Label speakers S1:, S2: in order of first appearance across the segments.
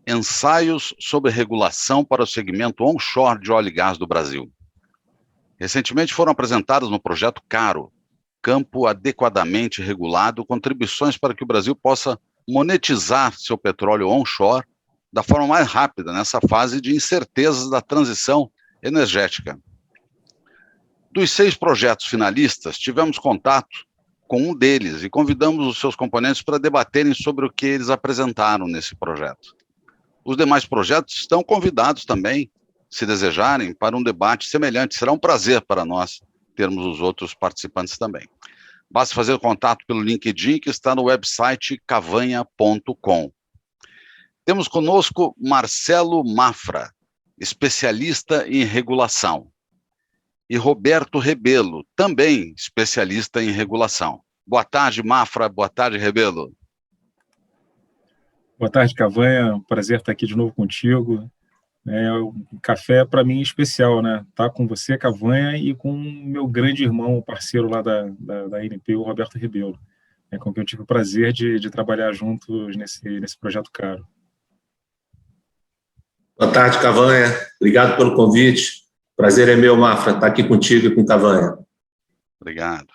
S1: Ensaios sobre regulação para o segmento onshore de óleo e gás do Brasil. Recentemente foram apresentadas no projeto CARO, Campo Adequadamente Regulado, contribuições para que o Brasil possa monetizar seu petróleo onshore da forma mais rápida nessa fase de incertezas da transição energética. Dos 6 projetos finalistas, tivemos contato com um deles e convidamos os seus componentes para debaterem sobre o que eles apresentaram nesse projeto. Os demais projetos estão convidados também, se desejarem, para um debate semelhante. Será um prazer para nós termos os outros participantes também. Basta fazer contato pelo LinkedIn, que está no website cavanha.com. Temos conosco Marcelo Mafra, especialista em regulação, e Roberto Rebelo, também especialista em regulação. Boa tarde, Mafra. Boa tarde, Rebelo.
S2: Boa tarde, Cavanha. Prazer estar aqui de novo contigo. O café, para mim, é especial, né? Tá com você, Cavanha, e com meu grande irmão, parceiro lá da ANP, o Roberto Rebelo, com quem eu tive o prazer de trabalhar juntos nesse projeto CARO.
S3: Boa tarde, Cavanha. Obrigado pelo convite. Prazer é meu, Mafra, estar aqui contigo e com Cavanha.
S1: Obrigado.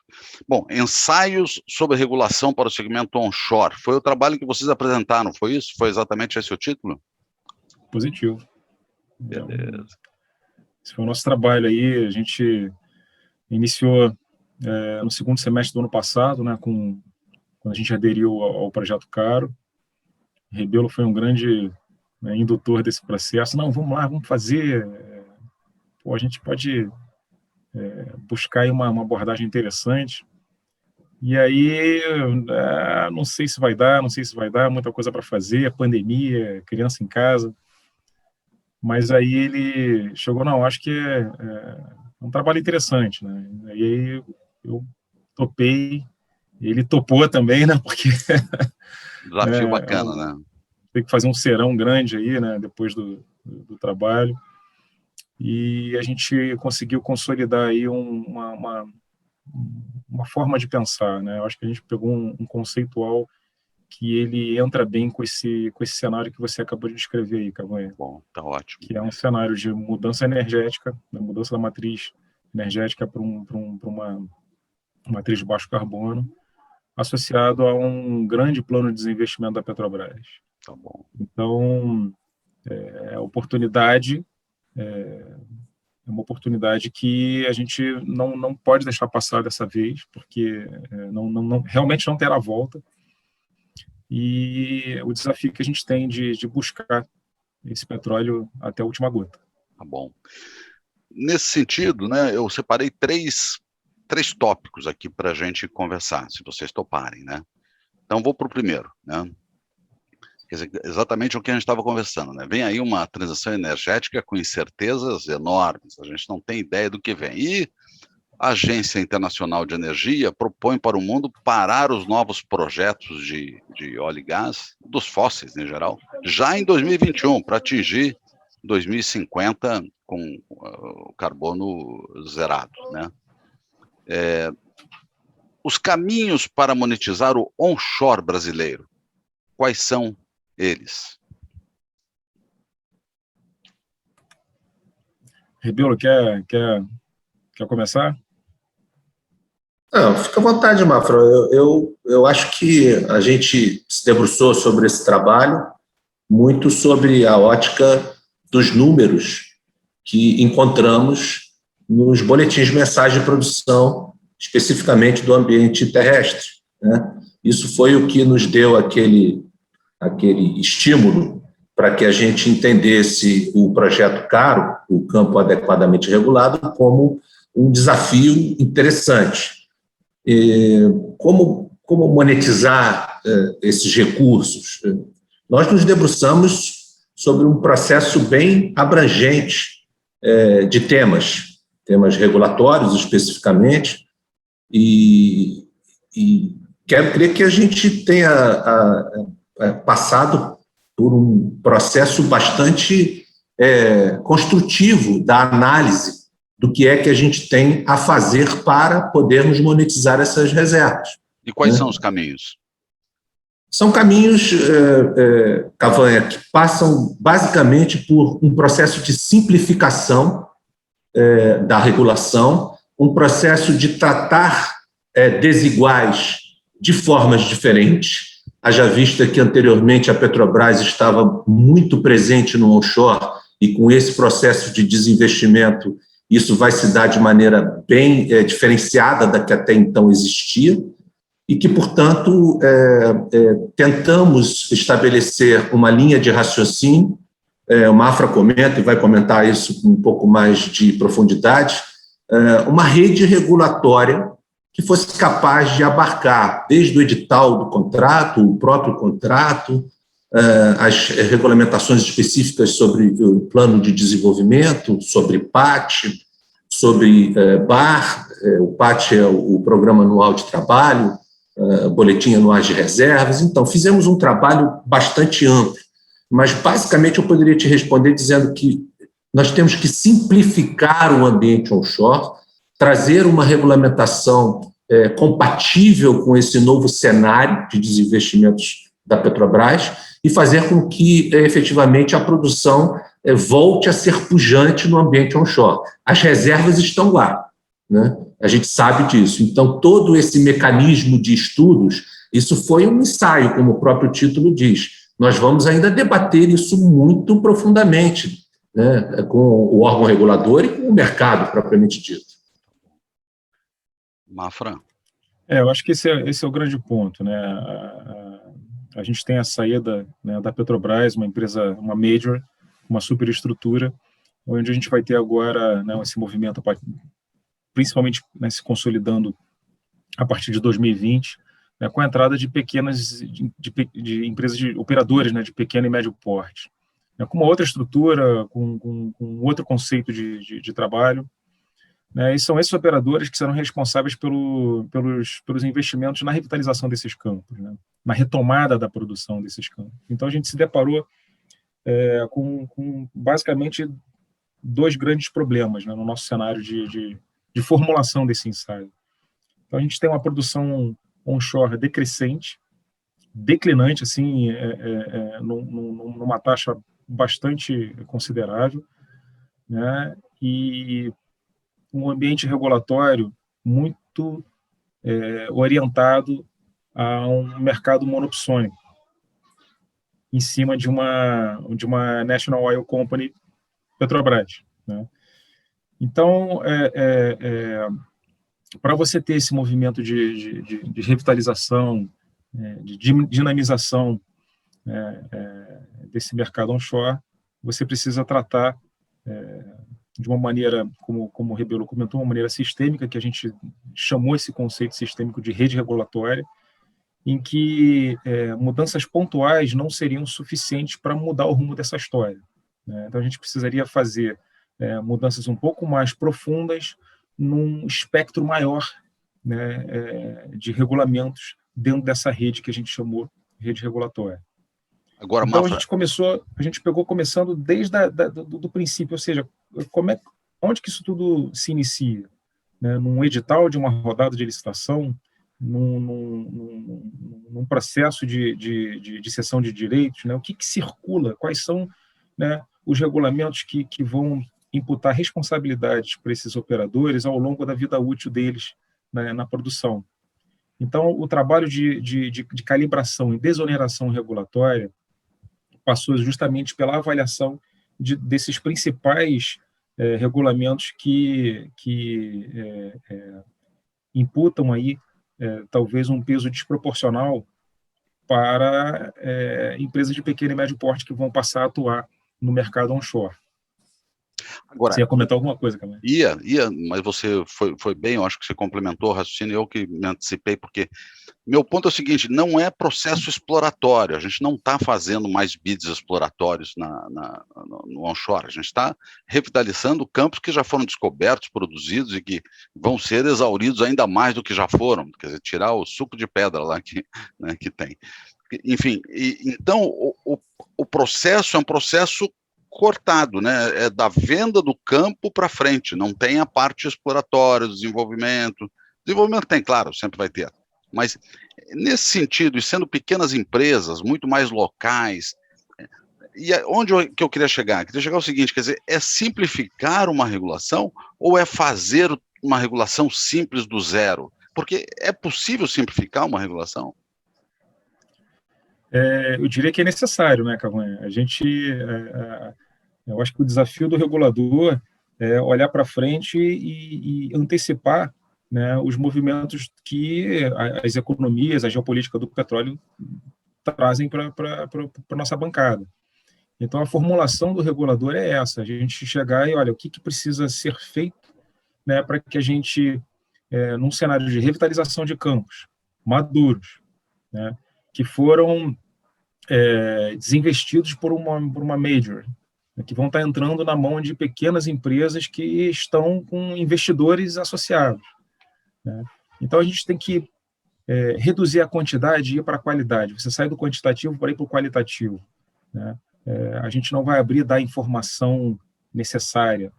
S1: Bom, ensaios sobre regulação para o segmento onshore. Foi o trabalho que vocês apresentaram, foi isso? Foi exatamente esse o título?
S2: Positivo.
S1: Beleza.
S2: Esse foi o nosso trabalho aí. A gente iniciou no segundo semestre do ano passado, né, quando a gente aderiu ao projeto CARO. Rebelo foi um grande indutor desse processo. Não, vamos lá, vamos fazer. A gente pode buscar aí uma abordagem interessante. E aí, não sei se vai dar, muita coisa para fazer, pandemia, criança em casa. Mas aí ele chegou, não, acho que é um trabalho interessante, né? E aí eu topei, ele topou também, né? Porque
S1: desafio bacana, né?
S2: Tem que fazer um serão grande aí, né? Depois do trabalho. E a gente conseguiu consolidar aí uma forma de pensar, né? Eu acho que a gente pegou um conceitual que ele entra bem com esse cenário que você acabou de descrever aí, Cavanha.
S1: Bom, tá ótimo.
S2: Que é um cenário de mudança energética, da mudança da matriz energética para uma matriz de baixo carbono, associado a um grande plano de desinvestimento da Petrobras.
S1: Tá bom.
S2: Então, a oportunidade é uma oportunidade que a gente não pode deixar passar dessa vez, porque realmente não terá volta. E o desafio que a gente tem de buscar esse petróleo até a última gota.
S1: Tá bom. Nesse sentido, né, eu separei três tópicos aqui para a gente conversar, se vocês toparem, né? Então, vou para o primeiro, né? Quer dizer, exatamente o que a gente estava conversando, né? Vem aí uma transição energética com incertezas enormes, a gente não tem ideia do que vem. E a Agência Internacional de Energia propõe para o mundo parar os novos projetos de óleo e gás, dos fósseis em geral, já em 2021, para atingir 2050 com o carbono zerado, né? Os caminhos para monetizar o onshore brasileiro, quais são eles?
S2: Rebelo, quer começar?
S3: Não, fica à vontade, Mafra. Eu acho que a gente se debruçou sobre esse trabalho muito sobre a ótica dos números que encontramos nos boletins de mensagem de produção, especificamente do ambiente terrestre, né? Isso foi o que nos deu aquele estímulo para que a gente entendesse o projeto CARO, o Campo Adequadamente Regulado, como um desafio interessante. Como monetizar esses recursos? Nós nos debruçamos sobre um processo bem abrangente de temas regulatórios especificamente, e quero crer que a gente tenha passado por um processo bastante construtivo da análise do que é que a gente tem a fazer para podermos monetizar essas reservas.
S1: E quais são os caminhos?
S3: São caminhos, Cavanha, que passam basicamente por um processo de simplificação da regulação, um processo de tratar desiguais de formas diferentes. Haja vista que anteriormente a Petrobras estava muito presente no onshore e com esse processo de desinvestimento isso vai se dar de maneira bem diferenciada da que até então existia e que, portanto, tentamos estabelecer uma linha de raciocínio. O Mafra comenta e vai comentar isso com um pouco mais de profundidade, uma rede regulatória que fosse capaz de abarcar desde o edital do contrato, o próprio contrato, as regulamentações específicas sobre o plano de desenvolvimento, sobre PAT, sobre BAR, o PAT é o Programa Anual de Trabalho, Boletim Anual de Reservas. Então, fizemos um trabalho bastante amplo, mas basicamente eu poderia te responder dizendo que nós temos que simplificar o ambiente onshore, trazer uma regulamentação compatível com esse novo cenário de desinvestimentos da Petrobras e fazer com que, efetivamente, a produção volte a ser pujante no ambiente onshore. As reservas estão lá, né? A gente sabe disso. Então, todo esse mecanismo de estudos, isso foi um ensaio, como o próprio título diz. Nós vamos ainda debater isso muito profundamente, né, com o órgão regulador e com o mercado, propriamente dito.
S1: Mafra.
S2: Eu acho que esse é o grande ponto, né? A gente tem a saída, né, da Petrobras, uma empresa, uma major, uma superestrutura, onde a gente vai ter agora, né, esse movimento, principalmente, né, se consolidando a partir de 2020, né, com a entrada de pequenas de empresas de operadores, né, de pequeno e médio porte, né, com uma outra estrutura, com outro conceito de trabalho, né, e são esses operadores que serão responsáveis pelos investimentos na revitalização desses campos, né, na retomada da produção desses campos. Então, a gente se deparou com basicamente dois grandes problemas, né, no nosso cenário de formulação desse ensaio. Então, a gente tem uma produção onshore declinante, assim, numa taxa bastante considerável, né, e um ambiente regulatório muito orientado a um mercado monopsônico, em cima de uma National Oil Company, Petrobras, né? Então, para você ter esse movimento de revitalização, de dinamização desse mercado onshore, você precisa tratar de uma maneira, como o Rebelo comentou, uma maneira sistêmica, que a gente chamou esse conceito sistêmico de rede regulatória, em que mudanças pontuais não seriam suficientes para mudar o rumo dessa história, né? Então, a gente precisaria fazer mudanças um pouco mais profundas num espectro maior, né, de regulamentos dentro dessa rede que a gente chamou rede regulatória.
S1: Agora,
S2: então,
S1: Mafra,
S2: a gente pegou começando desde do princípio, ou seja, onde que isso tudo se inicia? Né? Num edital de uma rodada de licitação, num processo de cessão de direitos, né? O que circula, quais são, né, os regulamentos que vão imputar responsabilidades para esses operadores ao longo da vida útil deles, né, na produção. Então, o trabalho de calibração e desoneração regulatória passou justamente pela avaliação desses principais regulamentos que imputam aí talvez um peso desproporcional para empresas de pequeno e médio porte que vão passar a atuar no mercado onshore.
S1: Agora,
S2: você ia comentar alguma coisa, Camila?
S1: Ia, mas você foi bem, eu acho que você complementou o raciocínio, eu que me antecipei, porque meu ponto é o seguinte, não é processo exploratório, a gente não está fazendo mais bids exploratórios no onshore, a gente está revitalizando campos que já foram descobertos, produzidos e que vão ser exauridos ainda mais do que já foram, quer dizer, tirar o suco de pedra lá que tem. Enfim, então o processo é um processo cortado, né? É da venda do campo para frente, não tem a parte exploratória, desenvolvimento tem, claro, sempre vai ter, mas Nesse sentido, e sendo pequenas empresas, muito mais locais, e que eu queria chegar? Queria chegar ao seguinte, quer dizer, é simplificar uma regulação ou é fazer uma regulação simples do zero? Porque é possível simplificar uma regulação?
S2: Eu diria que é necessário, né, Cavanha? Eu acho que o desafio do regulador é olhar para frente e antecipar, né, os movimentos que as economias, a geopolítica do petróleo trazem para a nossa bancada. Então, a formulação do regulador é essa, a gente chegar e, olha, o que precisa ser feito, né, para que a gente, num cenário de revitalização de campos maduros, né, que foram desinvestidos por uma major, né, que vão estar entrando na mão de pequenas empresas que estão com investidores associados, né? Então, a gente tem que reduzir a quantidade e ir para a qualidade. Você sai do quantitativo para ir para o qualitativo, né? A gente não vai abrir da informação necessária.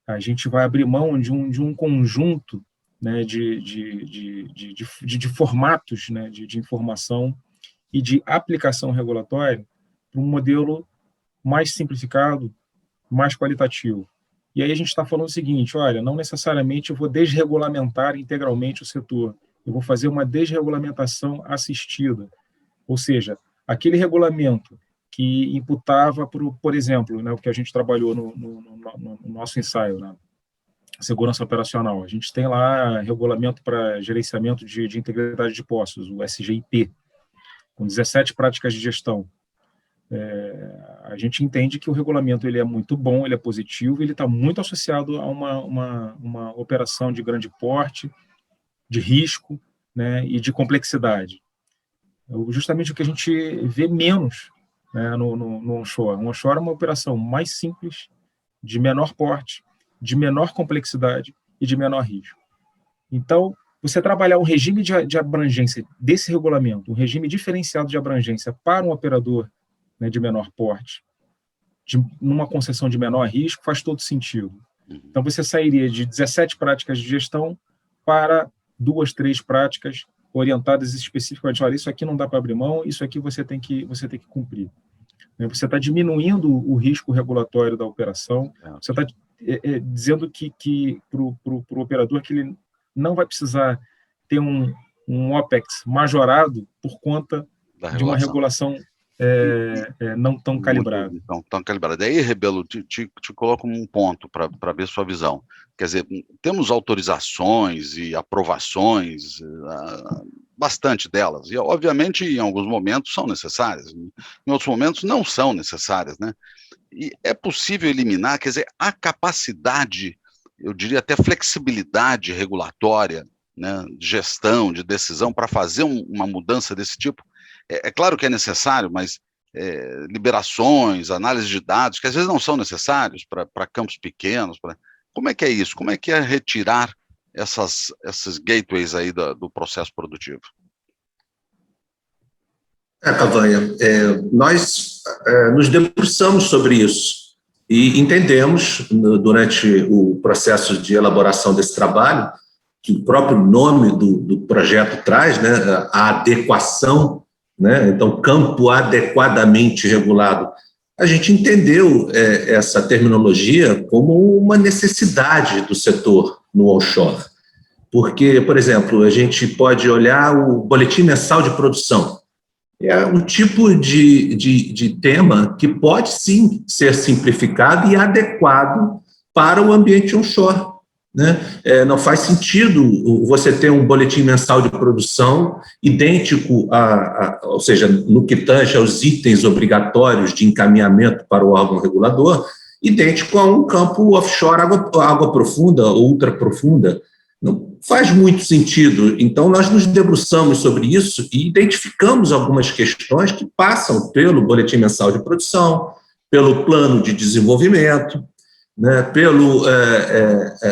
S2: A gente vai abrir mão de um conjunto, né, de formatos, né, de informação e de aplicação regulatória para um modelo mais simplificado, mais qualitativo. E aí a gente está falando o seguinte, olha, não necessariamente eu vou desregulamentar integralmente o setor, eu vou fazer uma desregulamentação assistida, ou seja, aquele regulamento que imputava, por exemplo, né, o que a gente trabalhou no nosso ensaio, né, segurança operacional. A gente tem lá regulamento para gerenciamento de integridade de postos, o SGIP, com 17 práticas de gestão. A gente entende que o regulamento ele é muito bom, ele é positivo, ele está muito associado a uma operação de grande porte, de risco, né, e de complexidade. Justamente o que a gente vê menos, né, no onshore. O onshore é uma operação mais simples, de menor porte, de menor complexidade e de menor risco. Então, você trabalhar um regime de abrangência desse regulamento, um regime diferenciado de abrangência para um operador, né, de menor porte, numa concessão de menor risco, faz todo sentido. Então, você sairia de 17 práticas de gestão para 2, 3 práticas orientadas especificamente. Olha, isso aqui não dá para abrir mão, isso aqui você tem que cumprir. Você está diminuindo o risco regulatório da operação, você está dizendo que para o operador que ele não vai precisar ter um OPEX majorado por conta de uma regulação não tão calibrada.
S1: Não tão calibrada. Aí, Rebelo, te coloco um ponto para ver sua visão. Quer dizer, temos autorizações e aprovações, bastante delas, e obviamente em alguns momentos são necessárias, em outros momentos não são necessárias, né? E é possível eliminar, quer dizer, a capacidade, eu diria até flexibilidade regulatória, né, de gestão, de decisão, para fazer uma mudança desse tipo. É claro que é necessário, mas liberações, análise de dados, que às vezes não são necessários para campos pequenos. Como é que é isso? Como é que é retirar esses gateways aí do processo produtivo?
S3: Cavanha, nós nos debruçamos sobre isso e entendemos, durante o processo de elaboração desse trabalho, que o próprio nome do projeto traz, né, a adequação, né, então, campo adequadamente regulado. A gente entendeu essa terminologia como uma necessidade do setor no onshore. Porque, por exemplo, a gente pode olhar o boletim mensal de produção. É um tipo de tema que pode, sim, ser simplificado e adequado para o ambiente onshore, né? Não faz sentido você ter um boletim mensal de produção idêntico ou seja, no que tange aos itens obrigatórios de encaminhamento para o órgão regulador, idêntico a um campo offshore, água profunda ou ultra profunda. Não faz muito sentido. Então, nós nos debruçamos sobre isso e identificamos algumas questões que passam pelo boletim mensal de produção, pelo plano de desenvolvimento, né, pelo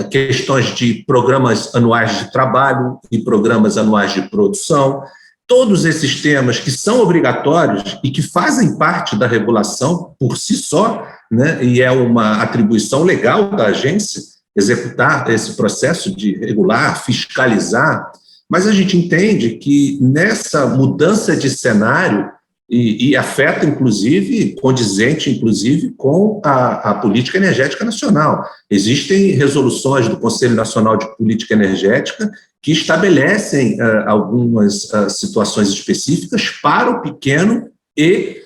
S3: questões de programas anuais de trabalho e programas anuais de produção. Todos esses temas que são obrigatórios e que fazem parte da regulação por si só, né, e é uma atribuição legal da agência executar esse processo de regular, fiscalizar, mas a gente entende que nessa mudança de cenário, e afeta, inclusive, condizente, inclusive, com a política energética nacional. Existem resoluções do Conselho Nacional de Política Energética que estabelecem algumas situações específicas para o pequeno e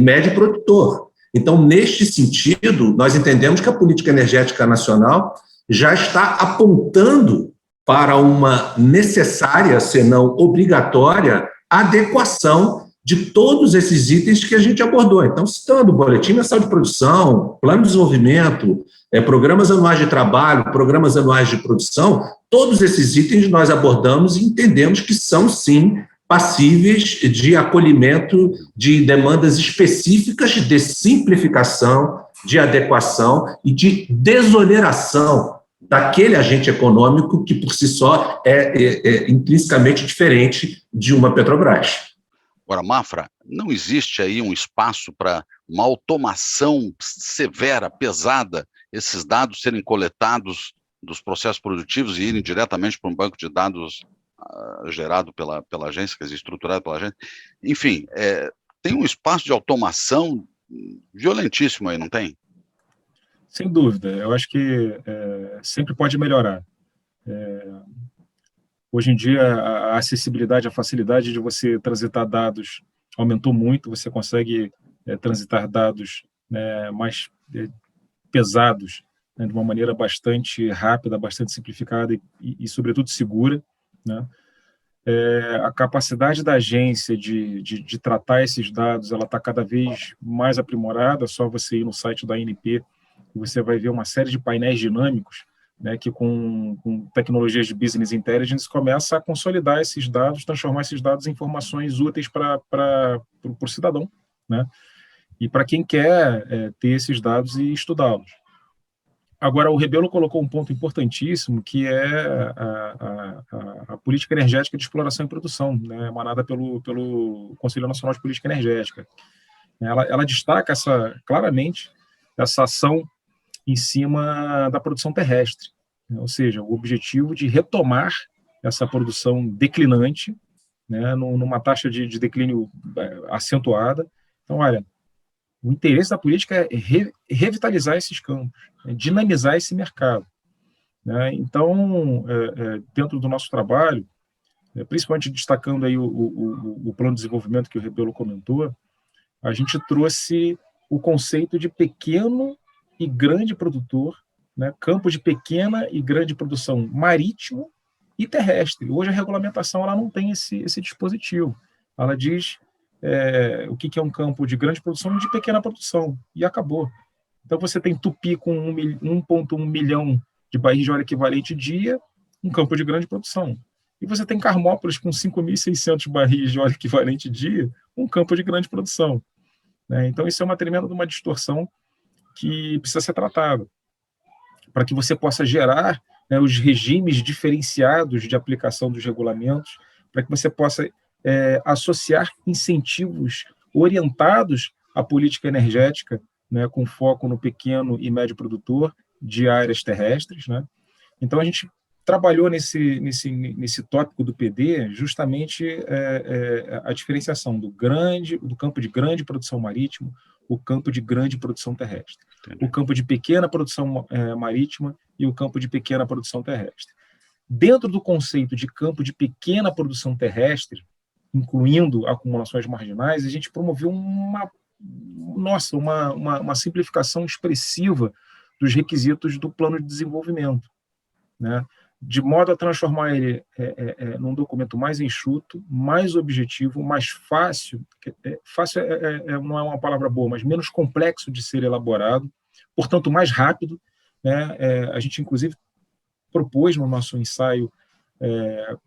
S3: médio produtor. Então, neste sentido, nós entendemos que a política energética nacional já está apontando para uma necessária, se não obrigatória, adequação de todos esses itens que a gente abordou. Então, citando o Boletim Mensal de Produção, Plano de Desenvolvimento, programas anuais de trabalho, programas anuais de produção, todos esses itens nós abordamos e entendemos que são, sim, passíveis de acolhimento de demandas específicas de simplificação, de adequação e de desoneração daquele agente econômico que, por si só, é intrinsecamente diferente de uma Petrobras.
S1: Agora, Mafra, não existe aí um espaço para uma automação severa, pesada, esses dados serem coletados dos processos produtivos e irem diretamente para um banco de dados gerado pela agência, quer dizer, estruturado pela agência? Enfim, tem um espaço de automação violentíssimo aí, não tem?
S2: Sem dúvida. Eu acho que sempre pode melhorar. Hoje em dia, a acessibilidade, a facilidade de você transitar dados aumentou muito, você consegue transitar dados mais pesados, né, de uma maneira bastante rápida, bastante simplificada e sobretudo, segura, né? A capacidade da agência de tratar esses dados, ela está cada vez mais aprimorada. Só você ir no site da ANP e você vai ver uma série de painéis dinâmicos, né, que com tecnologias de business intelligence começa a consolidar esses dados, transformar esses dados em informações úteis para o cidadão, né, e para quem quer ter esses dados e estudá-los. Agora, o Rebelo colocou um ponto importantíssimo, que é a política energética de exploração e produção, né, emanada pelo Conselho Nacional de Política Energética. Ela destaca claramente essa ação em cima da produção terrestre, né? Ou seja, o objetivo de retomar essa produção declinante, né, numa taxa de declínio acentuada. Então, olha, o interesse da política é revitalizar esses campos, dinamizar esse mercado, né? Então, dentro do nosso trabalho, principalmente destacando aí o plano de desenvolvimento que o Rebelo comentou, a gente trouxe o conceito de pequeno e grande produtor, né, campo de pequena e grande produção marítimo e terrestre. Hoje a regulamentação ela não tem esse dispositivo. Ela diz o que é um campo de grande produção e de pequena produção, e acabou. Então você tem Tupi com 1,1 milhão de barris de óleo equivalente dia, um campo de grande produção. E você tem Carmópolis com 5.600 barris de óleo equivalente dia, um campo de grande produção, né? Então isso é uma tremenda uma distorção que precisa ser tratada, para que você possa gerar, né, os regimes diferenciados de aplicação dos regulamentos, para que você possa associar incentivos orientados à política energética, né, com foco no pequeno e médio produtor de áreas terrestres, né? Então, a gente trabalhou nesse tópico do PD justamente a diferenciação do campo de grande produção marítima, o campo de grande produção terrestre, o campo de pequena produção marítima e o campo de pequena produção terrestre. Dentro do conceito de campo de pequena produção terrestre, incluindo acumulações marginais, a gente promoveu uma simplificação expressiva dos requisitos do plano de desenvolvimento, né? De modo a transformar ele num documento mais enxuto, mais objetivo, mais fácil, fácil não é uma palavra boa, mas menos complexo de ser elaborado, portanto, mais rápido, né? A gente, inclusive, propôs no nosso ensaio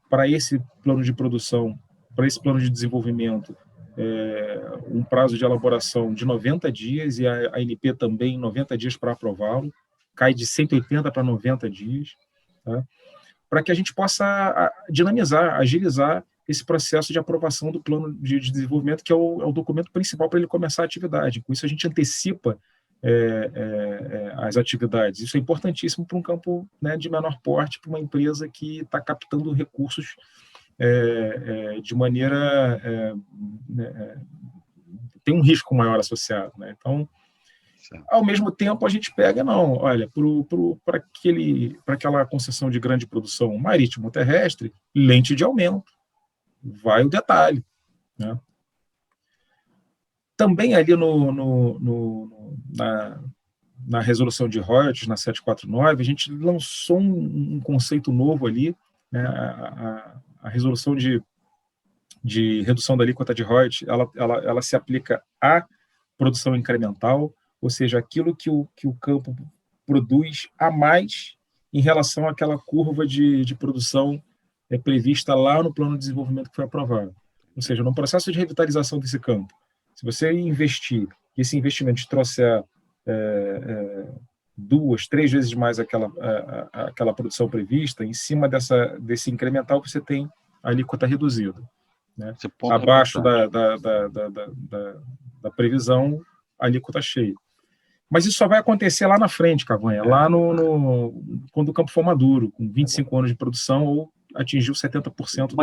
S2: para esse plano de produção, para esse plano de desenvolvimento, um prazo de elaboração de 90 dias, e a ANP também 90 dias para aprová-lo, cai de 180 para 90 dias, tá? Para que a gente possa dinamizar, agilizar esse processo de aprovação do plano de desenvolvimento, que é o documento principal para ele começar a atividade. Com isso, a gente antecipa as atividades. Isso é importantíssimo para um campo, né, de menor porte, para uma empresa que está captando recursos de maneira... tem um risco maior associado, né? Então, ao mesmo tempo, a gente pega, não, olha, para aquela concessão de grande produção marítimo-terrestre, lente de aumento, vai o detalhe, né? Também ali na resolução de royalties, na 749, a gente lançou um conceito novo ali, né? A resolução de redução da alíquota de royalties, ela se aplica à produção incremental, ou seja, aquilo que o campo produz a mais em relação àquela curva de produção prevista lá no plano de desenvolvimento que foi aprovado. Ou seja, no processo de revitalização desse campo, se você investir, e esse investimento te trouxer 2, 3 vezes mais aquela produção prevista, em cima desse incremental você tem a alíquota reduzida, né? Abaixo da previsão, a alíquota cheia. Mas isso só vai acontecer lá na frente, Cavanha, lá quando o campo for maduro, com 25 anos de produção ou atingiu 70%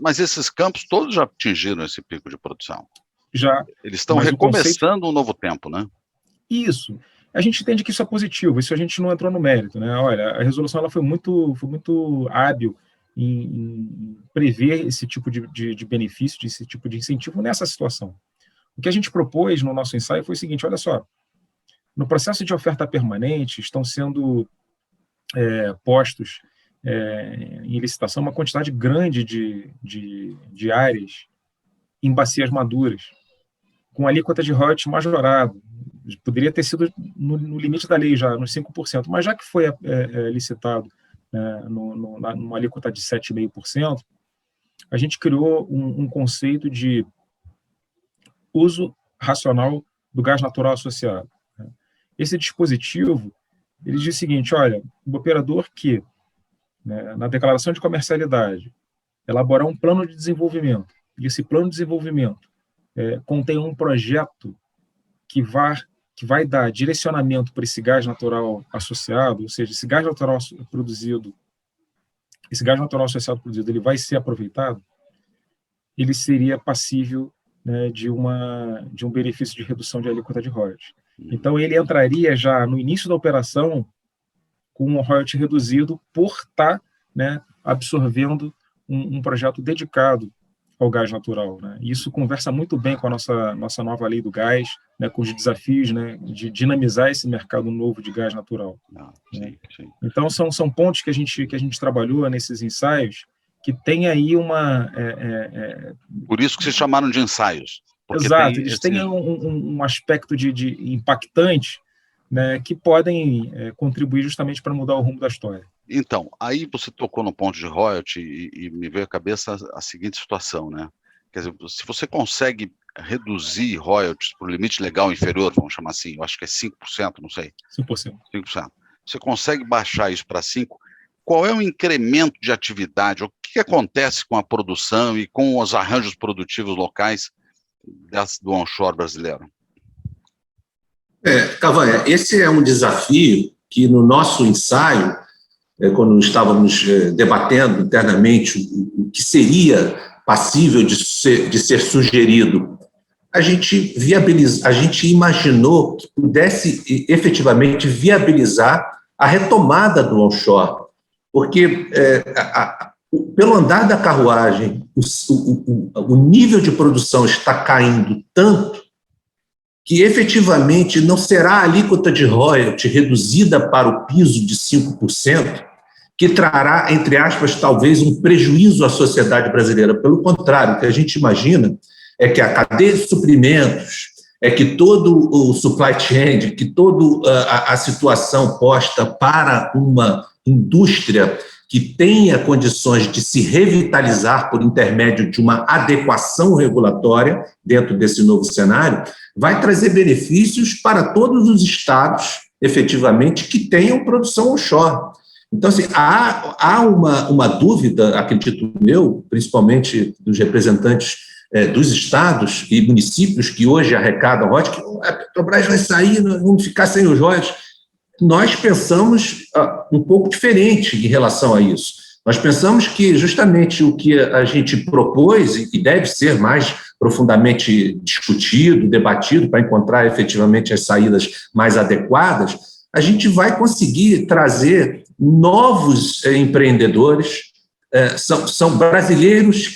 S1: Mas esses campos todos já atingiram esse pico de produção?
S2: Já.
S1: Eles estão recomeçando um novo tempo, né?
S2: Isso. A gente entende que isso é positivo, isso a gente não entrou no mérito, né? Olha, a resolução ela foi muito hábil em prever esse tipo de benefício, esse tipo de incentivo nessa situação. O que a gente propôs no nosso ensaio foi o seguinte, olha só, no processo de oferta permanente estão sendo postos em licitação uma quantidade grande de áreas em bacias maduras, com alíquota de royalties majorada. Poderia ter sido no limite da lei já, nos 5%, mas já que foi licitado numa alíquota de 7,5%, a gente criou um conceito de uso racional do gás natural associado. Esse dispositivo, ele diz o seguinte, olha, o operador que, né, na declaração de comercialidade, elaborar um plano de desenvolvimento, e esse plano de desenvolvimento contém um projeto que vai dar direcionamento para esse gás natural associado, ou seja, esse gás natural associado produzido, ele vai ser aproveitado, ele seria passível, né, de um benefício de redução de alíquota de royalties. Então, ele entraria já no início da operação com um royalty reduzido por estar, né, absorvendo um projeto dedicado ao gás natural, né? Isso conversa muito bem com a nossa nova lei do gás, né, com os desafios, né, de dinamizar esse mercado novo de gás natural. Né? Sim. Então, são pontos que a gente trabalhou nesses ensaios, que tem aí uma...
S1: Por isso que vocês chamaram de ensaios.
S2: Exato, eles têm um aspecto de impactante, né, que podem contribuir justamente para mudar o rumo da história.
S1: Então, aí você tocou no ponto de royalty e me veio à cabeça a seguinte situação, né? Quer dizer, se você consegue reduzir royalties para o limite legal inferior, vamos chamar assim, eu acho que é 5%, não sei.
S2: 5%.
S1: Você consegue baixar isso para 5%, qual é o incremento de atividade? O que acontece com a produção e com os arranjos produtivos locais do onshore brasileiro?
S3: Cavanha, esse é um desafio que no nosso ensaio, quando estávamos debatendo internamente o que seria passível de ser sugerido, a gente imaginou que pudesse efetivamente viabilizar a retomada do onshore, porque pelo andar da carruagem, o nível de produção está caindo tanto que efetivamente não será a alíquota de royalty reduzida para o piso de 5%, que trará, entre aspas, talvez um prejuízo à sociedade brasileira. Pelo contrário, o que a gente imagina é que a cadeia de suprimentos, que todo o supply chain, que toda a situação posta para uma indústria que tenha condições de se revitalizar por intermédio de uma adequação regulatória dentro desse novo cenário, vai trazer benefícios para todos os estados, efetivamente, que tenham produção onshore. Então, assim, há uma dúvida, acredito eu, principalmente dos representantes dos estados e municípios que hoje arrecadam royalties, que a Petrobras vai sair, nós vamos ficar sem os royalties. Nós pensamos um pouco diferente em relação a isso. Nós pensamos que justamente o que a gente propôs e deve ser mais profundamente discutido, debatido, para encontrar efetivamente as saídas mais adequadas, a gente vai conseguir trazer novos empreendedores, são brasileiros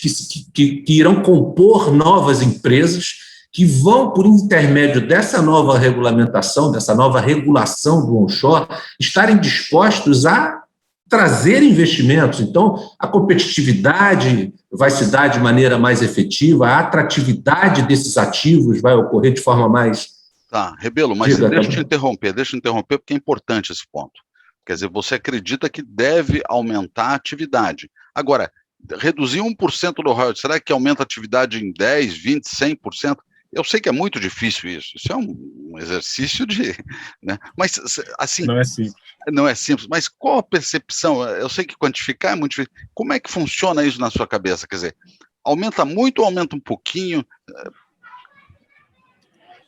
S3: que irão compor novas empresas, que vão, por intermédio dessa nova regulamentação, dessa nova regulação do onshore, estarem dispostos a trazer investimentos. Então, a competitividade vai se dar de maneira mais efetiva, a atratividade desses ativos vai ocorrer de forma mais...
S1: Tá, Rebelo, mas deixa eu te interromper, porque é importante esse ponto. Quer dizer, você acredita que deve aumentar a atividade. Agora, reduzir 1% do royalties, será que aumenta a atividade em 10%, 20%, 100%? Eu sei que é muito difícil isso é um exercício de... Né? Mas, assim...
S2: Não é simples.
S1: Não é simples, mas qual a percepção? Eu sei que quantificar é muito difícil. Como é que funciona isso na sua cabeça? Quer dizer, aumenta muito ou aumenta um pouquinho?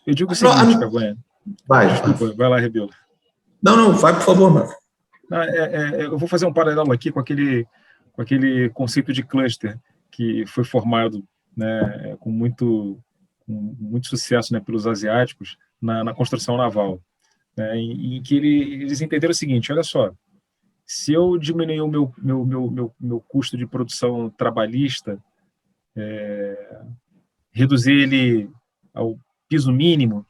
S2: Eu digo o seguinte, Cavanha.
S3: Desculpa,
S2: vai lá, Rebelo.
S3: Não, vai, por favor, Marco.
S2: Eu vou fazer um paralelo aqui com aquele conceito de cluster que foi formado, né, com muito sucesso, né, pelos asiáticos na construção naval, né, em que eles entenderam o seguinte: olha só, se eu diminuir o meu custo de produção trabalhista, reduzir ele ao piso mínimo,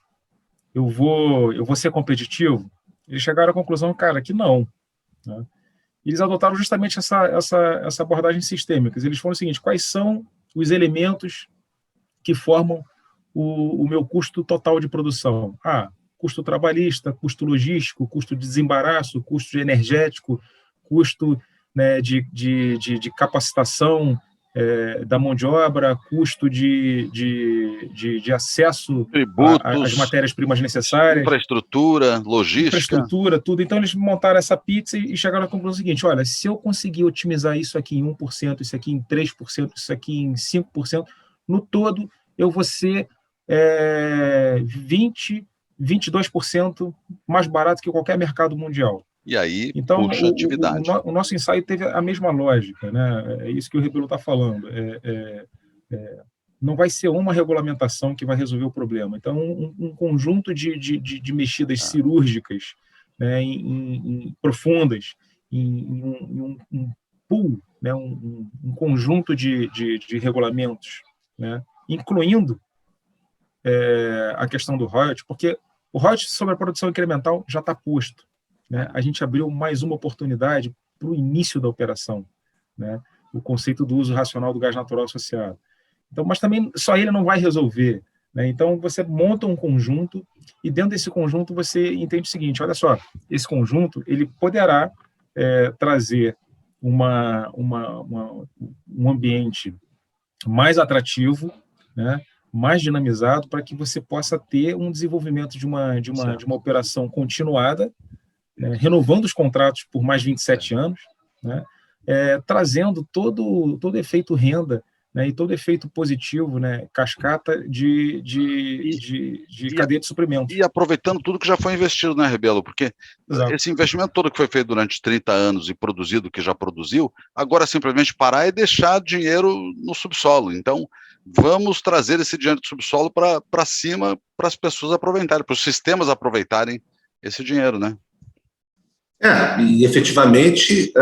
S2: eu vou ser competitivo. Eles chegaram à conclusão, cara, que não. Né? Eles adotaram justamente essa abordagem sistêmica. Eles foram o seguinte: quais são os elementos que formam o meu custo total de produção? Custo trabalhista, custo logístico, custo de desembaraço, custo de energético, custo, né, de capacitação da mão de obra, custo de acesso às matérias-primas necessárias.
S1: Infraestrutura, logística.
S2: Tudo. Então, eles montaram essa pizza e chegaram à conclusão seguinte: olha, se eu conseguir otimizar isso aqui em 1%, isso aqui em 3%, isso aqui em 5%, no todo eu vou ser 22% mais barato que qualquer mercado mundial.
S1: E aí,
S2: então,
S1: puxa a atividade.
S2: O nosso ensaio teve a mesma lógica, né? É isso que o Rebelo está falando. Não vai ser uma regulamentação que vai resolver o problema. Então, um conjunto de mexidas cirúrgicas, né, profundas, em um pool, né, um conjunto de regulamentos, né, incluindo a questão do royalties, porque o royalties sobre a produção incremental já está posto. Né? A gente abriu mais uma oportunidade para o início da operação, né? O conceito do uso racional do gás natural associado. Então, mas também só ele não vai resolver. Né? Então, você monta um conjunto e dentro desse conjunto você entende o seguinte: olha só, esse conjunto ele poderá trazer um ambiente mais atrativo, né? Mais dinamizado, para que você possa ter um desenvolvimento de uma operação continuada, né, renovando os contratos por mais 27 anos, né, trazendo todo efeito renda, né, e todo efeito positivo, né, cascata de cadeia de suprimento.
S1: E aproveitando tudo que já foi investido, né, Rebelo? Porque
S2: Exato.
S1: Esse investimento todo que foi feito durante 30 anos e produzido o que já produziu, agora simplesmente parar e deixar dinheiro no subsolo. Então, vamos trazer esse dinheiro do subsolo para cima, para as pessoas aproveitarem, para os sistemas aproveitarem esse dinheiro, né?
S3: E efetivamente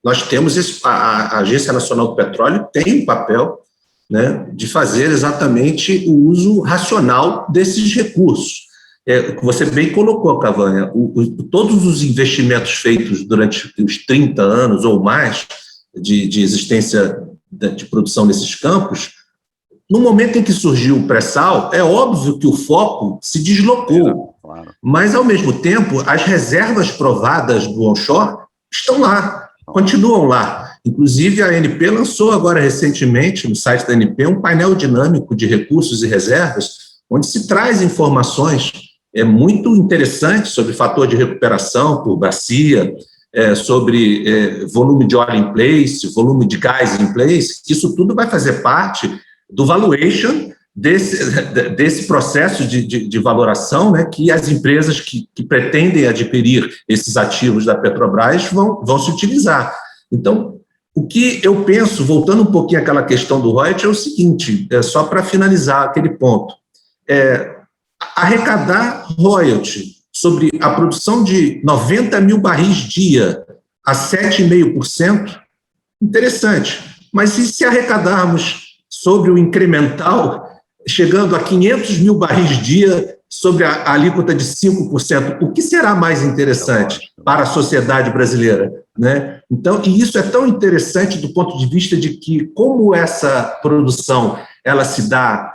S3: nós temos a Agência Nacional do Petróleo tem um papel, né, de fazer exatamente o uso racional desses recursos. Você bem colocou, Cavanha, todos os investimentos feitos durante os 30 anos ou mais de existência de produção nesses campos, no momento em que surgiu o pré-sal, é óbvio que o foco se deslocou.
S1: Claro.
S3: Mas, ao mesmo tempo, as reservas provadas do onshore estão lá, continuam lá. Inclusive, a ANP lançou agora recentemente, no site da ANP, um painel dinâmico de recursos e reservas, onde se traz informações muito interessantes sobre fator de recuperação por bacia, sobre volume de oil in place, volume de gás in place. Isso tudo vai fazer parte do valuation desse processo de valoração, né, que as empresas que pretendem adquirir esses ativos da Petrobras vão se utilizar. Então, o que eu penso, voltando um pouquinho àquela questão do royalties, é o seguinte, só para finalizar aquele ponto, arrecadar royalty sobre a produção de 90 mil barris dia a 7,5%, interessante. Mas se arrecadarmos sobre o incremental, chegando a 500 mil barris dia sobre a alíquota de 5%, o que será mais interessante para a sociedade brasileira, né? Então, e isso é tão interessante do ponto de vista de que, como essa produção ela se dá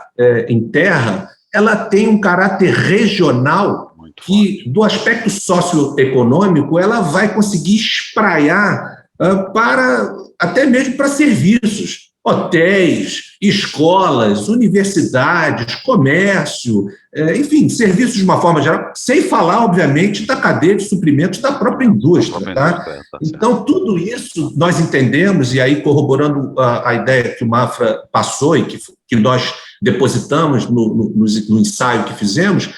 S3: em terra, ela tem um caráter regional que, do aspecto socioeconômico, ela vai conseguir espraiar até mesmo para serviços, hotéis, escolas, universidades, comércio, enfim, serviços de uma forma geral, sem falar, obviamente, da cadeia de suprimentos da própria indústria. Tá? Então, tudo isso nós entendemos, e aí corroborando a ideia que o Mafra passou e que nós depositamos no ensaio que fizemos,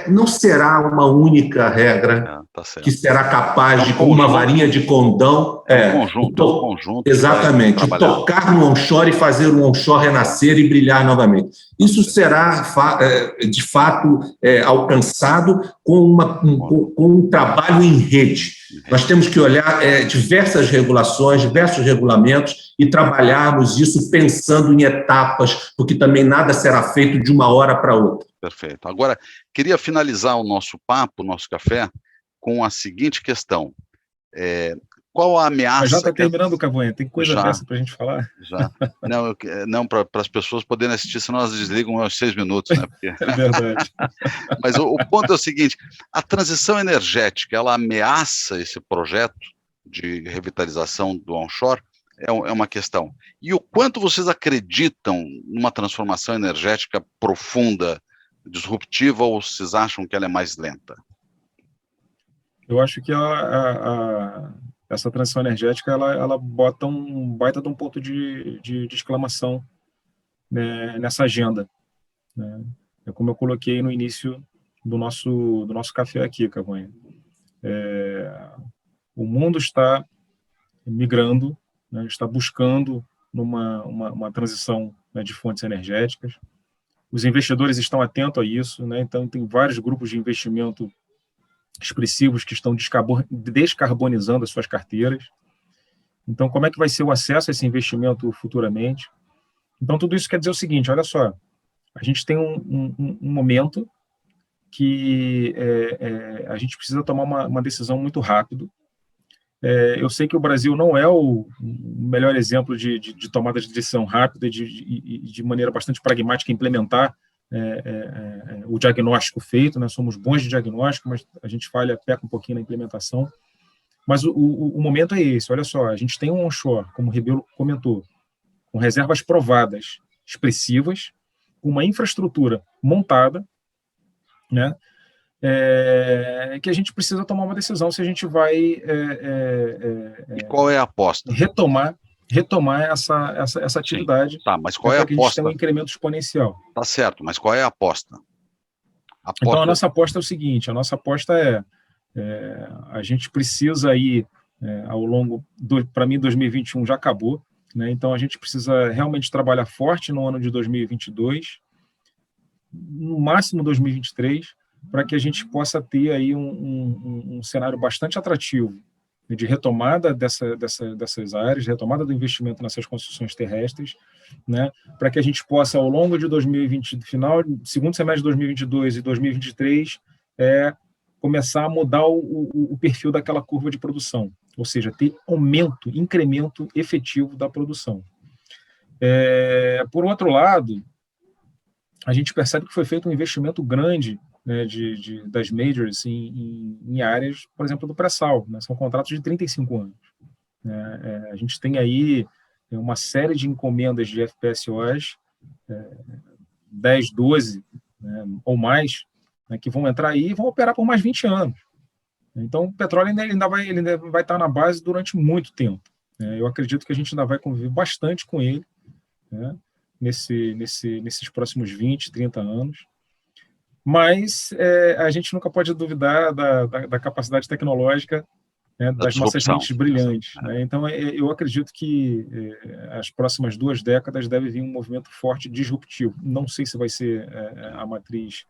S3: não será uma única regra que será capaz de, com uma varinha de condão...
S1: um conjunto.
S3: Exatamente, tocar no onshore e fazer o onshore renascer e brilhar novamente. Isso será, de fato, alcançado com um trabalho em rede. Nós temos que olhar diversas regulações, diversos regulamentos e trabalharmos isso pensando em etapas, porque também nada será feito de uma hora para outra.
S1: Perfeito. Agora, queria finalizar o nosso papo, o nosso café, com a seguinte questão. Qual a ameaça...
S2: Mas já está terminando, Cavanha, tem coisa dessa para a gente falar?
S1: Já. Não para as pessoas poderem assistir, senão elas desligam aos 6 minutos, né? Porque...
S2: É verdade.
S1: Mas o ponto é o seguinte, a transição energética, ela ameaça esse projeto de revitalização do onshore? É uma questão. E o quanto vocês acreditam numa transformação energética profunda, disruptiva, ou vocês acham que ela é mais lenta?
S2: Eu acho que essa transição energética ela bota um baita de um ponto de exclamação, né, nessa agenda, né? É como eu coloquei no início do nosso café aqui, Cavanha. O mundo está migrando, né, está buscando uma transição, né, de fontes energéticas. Os investidores estão atentos a isso, né? Então tem vários grupos de investimento expressivos que estão descarbonizando as suas carteiras. Então, como é que vai ser o acesso a esse investimento futuramente? Então, tudo isso quer dizer o seguinte, olha só, a gente tem um momento que a gente precisa tomar uma decisão muito rápido. Eu sei que o Brasil não é o melhor exemplo de tomada de decisão rápida e de maneira bastante pragmática implementar o diagnóstico feito, né? Somos bons de diagnóstico, mas a gente peca um pouquinho na implementação. Mas o momento é esse, olha só, a gente tem um onshore, como o Rebelo comentou, com reservas provadas, expressivas, com uma infraestrutura montada, né? Que a gente precisa tomar uma decisão se a gente vai
S1: e qual é a aposta?
S2: Retomar essa atividade.
S1: Tá, mas qual é a aposta?
S2: Que a gente tem um incremento exponencial.
S1: Tá certo, mas qual é a aposta?
S2: Então, a nossa aposta é o seguinte, a nossa aposta a gente precisa aí, ao longo, para mim, 2021 já acabou, né? Então a gente precisa realmente trabalhar forte no ano de 2022, no máximo 2023, para que a gente possa ter aí um cenário bastante atrativo de retomada dessas áreas, retomada do investimento nessas construções terrestres, né, para que a gente possa, ao longo de 2020, segundo semestre de 2022 e 2023, começar a mudar o perfil daquela curva de produção, ou seja, ter incremento efetivo da produção. Por outro lado, a gente percebe que foi feito um investimento grande, né, das majors em áreas, por exemplo, do pré-sal, né? São contratos de 35 anos. A gente tem aí uma série de encomendas de FPSOs, 10, 12, né, ou mais, né, que vão entrar aí e vão operar por mais 20 anos. Então, o petróleo ainda vai estar na base durante muito tempo. Eu acredito que a gente ainda vai conviver bastante com ele, né? nesses próximos 20, 30 anos. Mas a gente nunca pode duvidar da capacidade tecnológica, né, das nossas mentes brilhantes. Né? Então, eu acredito que as próximas 2 décadas deve vir um movimento forte disruptivo. Não sei se vai ser a matriz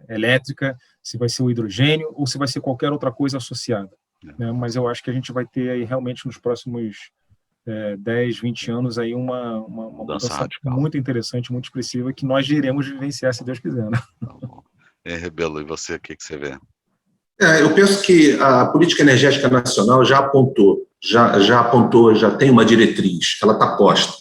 S2: elétrica, se vai ser o hidrogênio ou se vai ser qualquer outra coisa associada. Né? Mas eu acho que a gente vai ter aí realmente nos próximos 10, 20 anos aí uma mudança muito interessante, muito expressiva, que nós iremos vivenciar, se Deus quiser. Né?
S1: Rebelo, e você, o que você vê?
S3: Eu penso que a política energética nacional já apontou, já tem uma diretriz, ela está posta.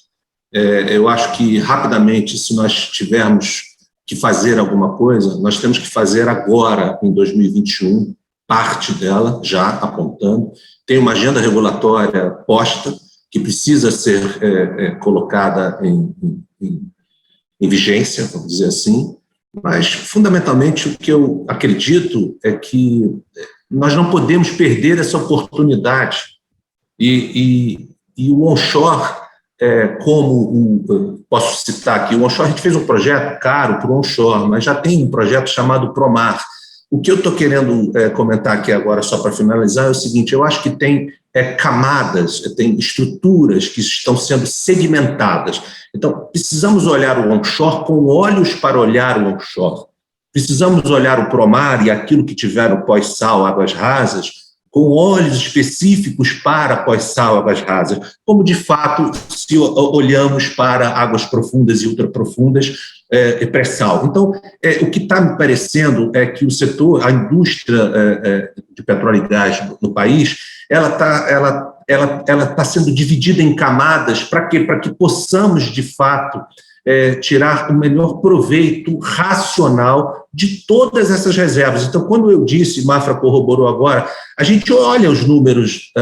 S3: Eu acho que, rapidamente, se nós tivermos que fazer alguma coisa, nós temos que fazer agora, em 2021, parte dela, já apontando. Tem uma agenda regulatória posta, que precisa ser colocada em vigência, vamos dizer assim. Mas, fundamentalmente, o que eu acredito é que nós não podemos perder essa oportunidade. E o onshore, posso citar aqui, o onshore, a gente fez um projeto caro para o onshore, mas já tem um projeto chamado Promar. O que eu estou querendo comentar aqui agora, só para finalizar, é o seguinte: eu acho que tem camadas, tem estruturas que estão sendo segmentadas. Então, precisamos olhar o onshore com olhos para olhar o onshore. Precisamos olhar o Promar e aquilo que tiver no pós-sal, águas rasas, com olhos específicos para pós-sal, águas rasas, como, de fato, se olhamos para águas profundas e ultraprofundas, pré-sal. Então, o que está me parecendo é que o setor, a indústria de petróleo e gás no país, ela está sendo dividida em camadas. Para quê? Para que possamos, de fato, tirar o melhor proveito racional de todas essas reservas. Então, quando eu disse, Mafra corroborou agora, a gente olha os números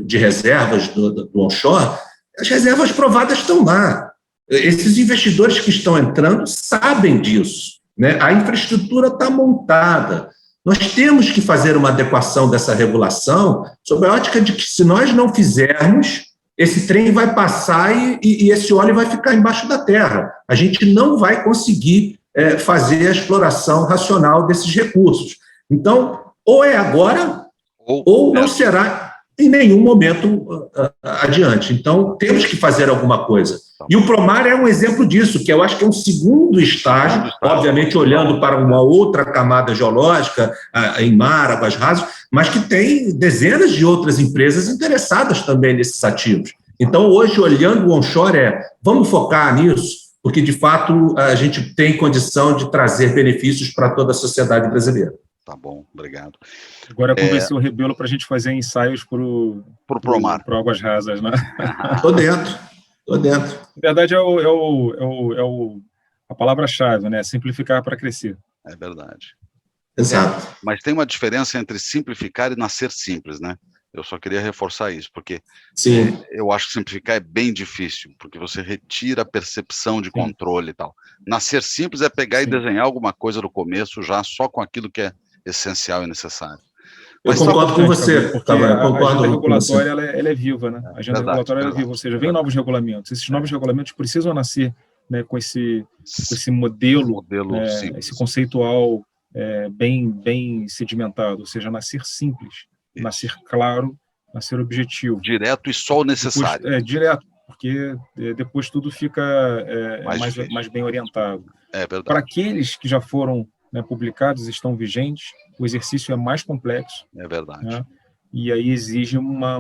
S3: de reservas do onshore, as reservas provadas estão lá. Esses investidores que estão entrando sabem disso, né? A infraestrutura está montada. Nós temos que fazer uma adequação dessa regulação sob a ótica de que, se nós não fizermos, esse trem vai passar e esse óleo vai ficar embaixo da terra. A gente não vai conseguir fazer a exploração racional desses recursos. Então, ou é agora, ou não será em nenhum momento adiante. Então, temos que fazer alguma coisa. E o Promar é um exemplo disso, que eu acho que é um segundo estágio, obviamente olhando para uma outra camada geológica, em mar, águas rasas, mas que tem dezenas de outras empresas interessadas também nesses ativos. Então, hoje, olhando o onshore, vamos focar nisso, porque, de fato, a gente tem condição de trazer benefícios para toda a sociedade brasileira.
S1: Tá bom, obrigado.
S2: Agora convenceu o Rebelo para a gente fazer ensaios para o
S1: Promar.
S2: Para águas rasas, né?
S3: Estou dentro.
S2: Na verdade, a palavra-chave, né? Simplificar para crescer.
S1: É verdade.
S3: Exato.
S1: Mas tem uma diferença entre simplificar e nascer simples, né? Eu só queria reforçar isso, porque
S3: Sim.
S1: Eu acho que simplificar é bem difícil, porque você retira a percepção de controle e tal. Nascer simples é pegar e desenhar alguma coisa do começo já só com aquilo que é essencial e necessário.
S3: Eu concordo com você,
S2: porque a agenda regulatória ela é viva, né? A agenda regulatória é viva, ou seja, vem novos regulamentos. Esses novos regulamentos precisam nascer, né, com esse modelo esse conceitual bem sedimentado, ou seja, nascer simples, nascer claro, nascer objetivo.
S1: Direto e só o necessário.
S2: Direto, porque depois tudo fica mais bem orientado.
S1: É verdade.
S2: Para aqueles que já foram publicados, estão vigentes, o exercício é mais complexo.
S1: É verdade.
S2: Né? E aí exige uma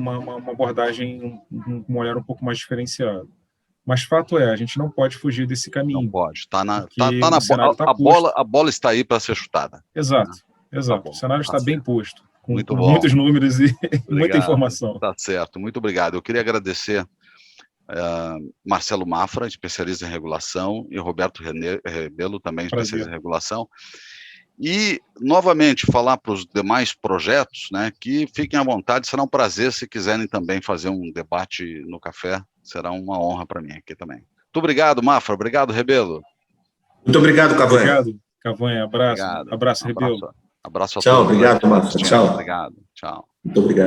S2: abordagem, um olhar um pouco mais diferenciado. Mas fato é, a gente não pode fugir desse caminho.
S1: Não pode. A bola está aí para ser chutada.
S2: Exato. Tá bom, o cenário está bem posto, com muitos números e muita informação.
S1: Tá certo, muito obrigado. Eu queria agradecer Marcelo Mafra, especialista em regulação, e Roberto Rebelo, também especialista em regulação. E, novamente, falar para os demais projetos, né, que fiquem à vontade, será um prazer se quiserem também fazer um debate no café, será uma honra para mim aqui também. Muito obrigado, Mafra, obrigado, Rebelo.
S3: Muito obrigado, Cavanha.
S2: Obrigado, Cavanha, abraço, Rebelo.
S1: Abraço a
S3: todos.
S1: Tchau,
S3: obrigado, Mafra, tchau.
S1: Obrigado, tchau.
S3: Muito obrigado.